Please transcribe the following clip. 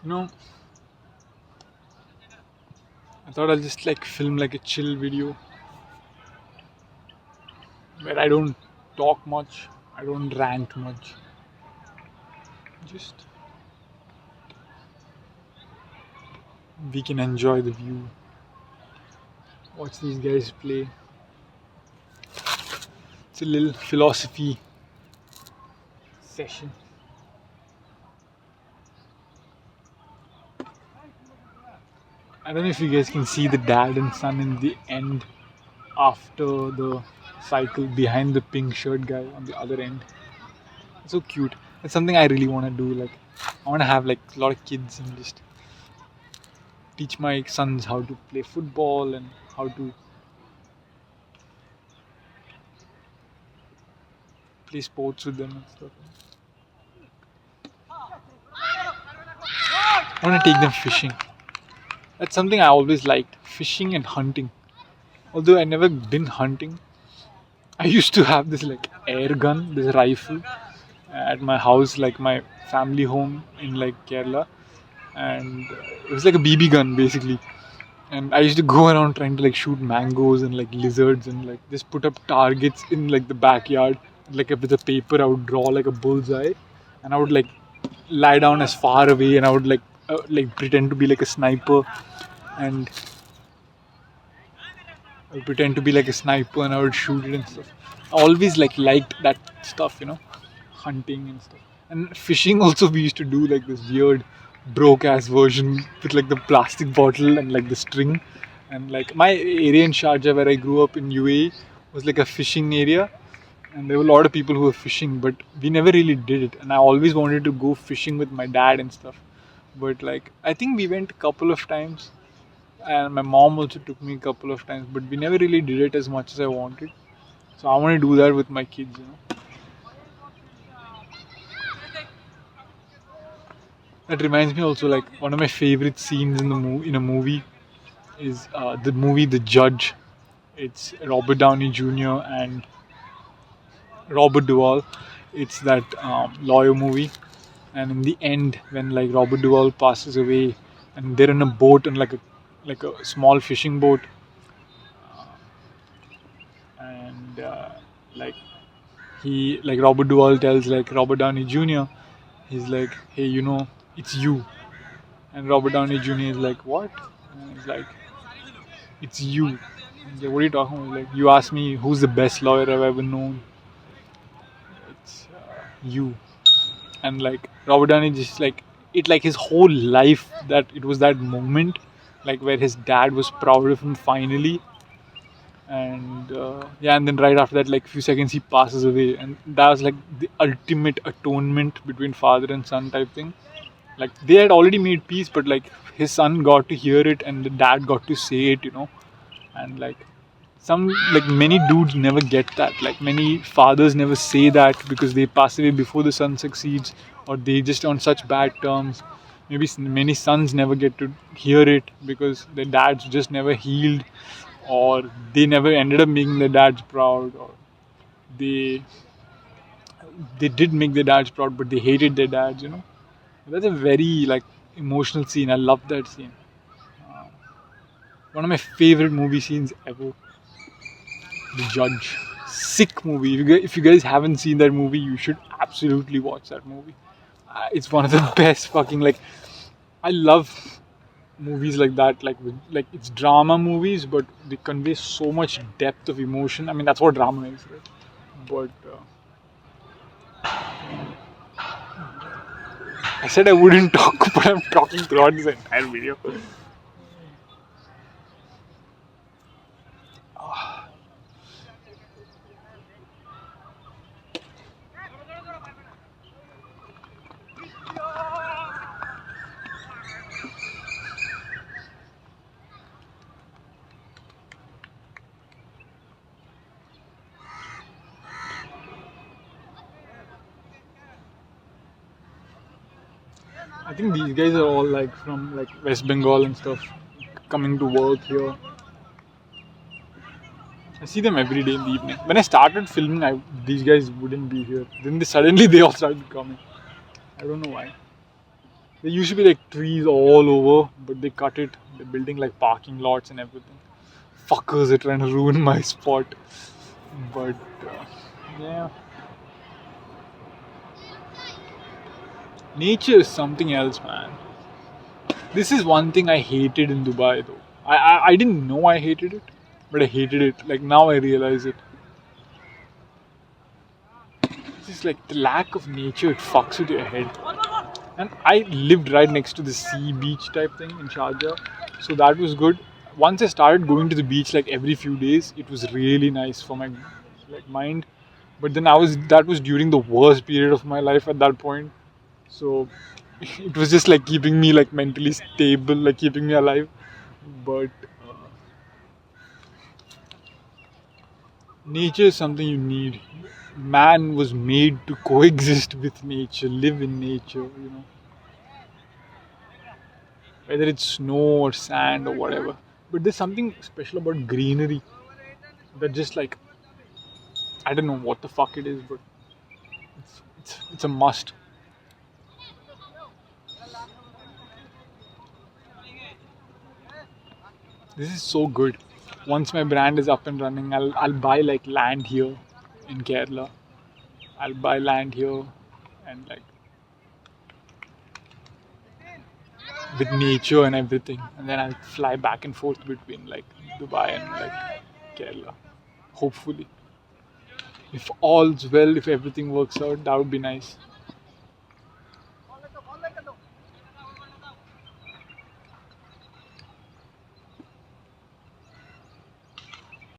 You know, I thought I'll just like film like a chill video where I don't talk much, I don't rant much. Just we can enjoy the view, watch these guys play. It's a little philosophy session. I don't know if you guys can see the dad and son in the end after the cycle behind the pink shirt guy on the other end. It's so cute. It's something I really want to do. Like, I want to have like a lot of kids and just teach my sons how to play football and how to play sports with them and stuff. I want to take them fishing. That's something I always liked, fishing and hunting. Although I never been hunting, I used to have this like air gun, this rifle at my house, like my family home in like Kerala, and it was like a BB gun basically. And I used to go around trying to like shoot mangoes and like lizards and like just put up targets in like the backyard. Like with a paper, I would draw like a bullseye, and I would like lie down as far away, and I would like pretend to be like a sniper, and I would pretend to be like a sniper, and I would shoot it and stuff. I always like liked that stuff, hunting and stuff. And fishing also we used to do like this weird broke ass version with like the plastic bottle and like the string. And like my area in Sharjah where I grew up in UAE was like a fishing area, and there were a lot of people who were fishing, but we never really did it. And I always wanted to go fishing with my dad and stuff. But like I think we went a couple of times, and my mom also took me a couple of times, but we never really did it as much as I wanted. So I want to do that with my kids. That reminds me also like one of my favorite scenes in in a movie is the movie The Judge. It's Robert Downey Jr. and Robert Duvall. It's that lawyer movie, and in the end, when like Robert Duvall passes away, and they're in a boat and like a small fishing boat, and like he like Robert Duvall tells like Robert Downey Jr. He's like, hey, it's you. And Robert Downey Jr. is like, what? And he's like, it's you. And he's like, what are you talking about? Like, you asked me who's the best lawyer I've ever known. It's you. And like Robert Downey just like it like his whole life that it was that moment, like where his dad was proud of him finally. And yeah, and then right after that, like few seconds, he passes away, and that was like the ultimate atonement between father and son type thing. Like they had already made peace, but like his son got to hear it and the dad got to say it. And like some like many dudes never get that, like many fathers never say that because they pass away before the son succeeds, or they just on such bad terms. Maybe many sons never get to hear it because their dads just never healed, or they never ended up making their dads proud, or they they did make their dads proud but they hated their dads. That's a very like emotional scene. I love that scene. One of my favorite movie scenes ever. The Judge. Sick movie. If you guys haven't seen that movie, you should absolutely watch that movie. It's one of the best fucking like. I love movies like that. Like it's drama movies, but they convey so much depth of emotion. I mean, that's what drama is, right? But I said I wouldn't talk, but I'm talking throughout this entire video. I think these guys are all like from like West Bengal and stuff, coming to work here. I see them every day in the evening. When I started filming, these guys wouldn't be here. Then suddenly they all started coming. I don't know why. There used to be like trees all over, but they cut it. They're building like parking lots and everything. Fuckers are trying to ruin my spot. But yeah, nature is something else, man. This is one thing I hated in Dubai, though. I didn't know I hated it, but I hated it. Like now I realize it. It's just like the lack of nature. It fucks with your head. And I lived right next to the sea beach type thing in Sharjah, so that was good. Once I started going to the beach like every few days, it was really nice for my like mind. But then I was that was during the worst period of my life at that point, so it was just like keeping me like mentally stable, like keeping me alive. But nature is something you need. Man was made to coexist with nature, live in nature, whether it's snow or sand or whatever. But there's something special about greenery that just like I don't know what the fuck it is, but it's a must. This is so good. Once my brand is up and running, I'll buy like land here in Kerala. I'll buy land here and like with nature and everything, and then I'll fly back and forth between like Dubai and like Kerala. Hopefully, if all's well, if everything works out, that would be nice.